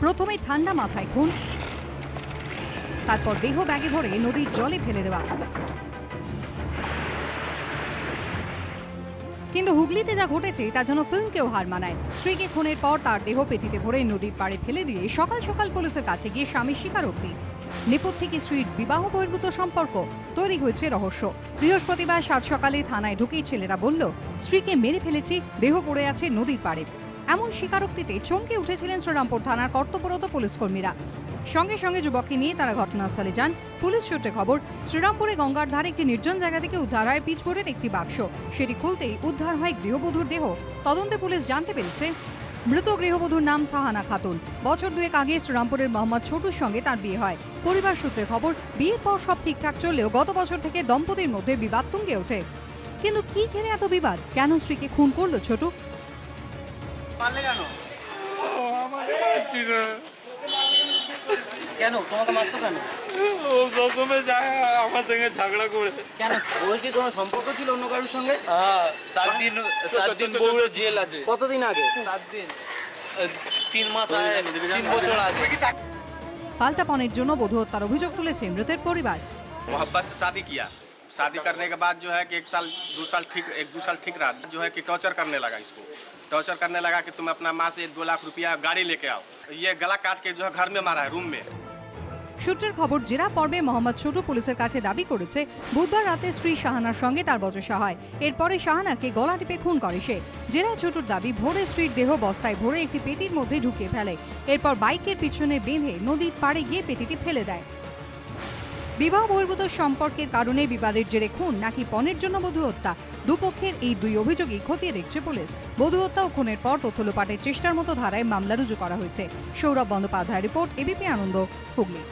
প্রথমে ঠান্ডা মাথায় খুন, তারপর দেহ ব্যাগে ভরে নদীর জলে ফেলে দেওয়া। কিন্তু হুগলিতে যা ঘটেছে তা যেন ফিল্মকেও হার মানায়। স্ত্রীকে খুনের পর তার দেহ পেটিতে ভরে নদীর পাড়ে ফেলে দিয়ে সকাল সকাল পুলিশের কাছে গিয়ে স্বামীর স্বীকারোক্তি। নেপথ্যে স্ত্রীর বিবাহ বহির্ভূত সম্পর্ক, তৈরি হয়েছে রহস্য। বৃহস্পতিবার সাত সকালে থানায় ঢুকেই ছেলেরা বলল, স্ত্রীকে মেরে ফেলেছি, দেহ পড়ে আছে নদীর পাড়ে। এমন স্বীকারোক্তিতে চমকে উঠেছিলেন শ্রীরামপুর থানার কর্তব্যরত পুলিশ কর্মীরা। সঙ্গে সঙ্গে যুবককে নিয়ে তারা ঘটনাস্থলে যান। পুলিশ সূত্রে খবর, শ্রীরামপুরে গঙ্গার ধারে একটি নির্জন জায়গা থেকে উদ্ধার হয় পিচবোর্ডের একটি বাক্স। সেটি খুলতেই উদ্ধার হয় গৃহবধূর দেহ। তদন্তে পুলিশ জানতে পেরেছে, মৃত গৃহবধূর নাম সাহানা খাতুন। বছর দুয়েক আগে শ্রীরামপুরের মোহাম্মদ ছোটুর সঙ্গে তার বিয়ে হয়। পরিবার সূত্রে খবর, বিয়ের পর সব ঠিকঠাক চললেও গত বছর থেকে দম্পতির মধ্যে বিবাদ তুঙ্গে ওঠে। কিন্তু কি ঘিরে এত বিবাদ? কেন স্ত্রীকে খুন করলো ছোটু? কেন তোমাকে মারতো কেন? ও সবসময় যায় আমার সঙ্গে ঝগড়া করে। কেন ওর কি কোনো সম্পর্ক ছিল অন্য কারোর সঙ্গে? হ্যাঁ, 7 দিন বউয়ের জেল আছে। কতদিন আগে? 7 দিন, 3 মাস আগে, 3 বছর আগে। পাল্টাপনের জন্য বধূ হত্যার অভিযোগ তুলেছে মৃতের পরিবার। मोहब्बत से शादी किया। शादी करने के बाद जो है कि 1 2 साल ठीक रहा, जो है कि टॉर्चर करने लगा इसको। टॉर्चर करने लगा कि तुम अपना माँ से 2 लाख रुपया गाड़ी लेके आओ। ये गला काट के जो है घर में मारा है, रूम में। সূত্রের খবর, জেরা পর্বে মোহাম্মদ ছোটু পুলিশের কাছে দাবি করেছে, বুধবার রাতে স্ত্রী শাহানার সঙ্গে তার বচসা হয়। এরপরে শাহানাকে গলা টিপে খুন করে সে। জেরায় ছোটুর দাবি, ভোরে স্ত্রীর দেহ বস্তায় ভরে একটি পেটির মধ্যে ঢুকিয়ে ফেলে। এরপর বাইকের পিছনে বেঁধে নদীর পাড়ে গিয়ে পেটিটি ফেলে দেয়। বিবাহ বহির্ভূত সম্পর্কের কারণে বিবাদের জেরে খুন নাকি পণের জন্য বধূ হত্যা, দুপক্ষের এই দুই অভিযোগই খতিয়ে দেখছে পুলিশ। বধূ হত্যা ও খুনের পর তথ্য লোপাটের চেষ্টার মতো ধারায় মামলা রুজু করা হয়েছে। সৌরভ বন্দ্যোপাধ্যায়ের রিপোর্ট, এবিপি আনন্দ, হুগলি।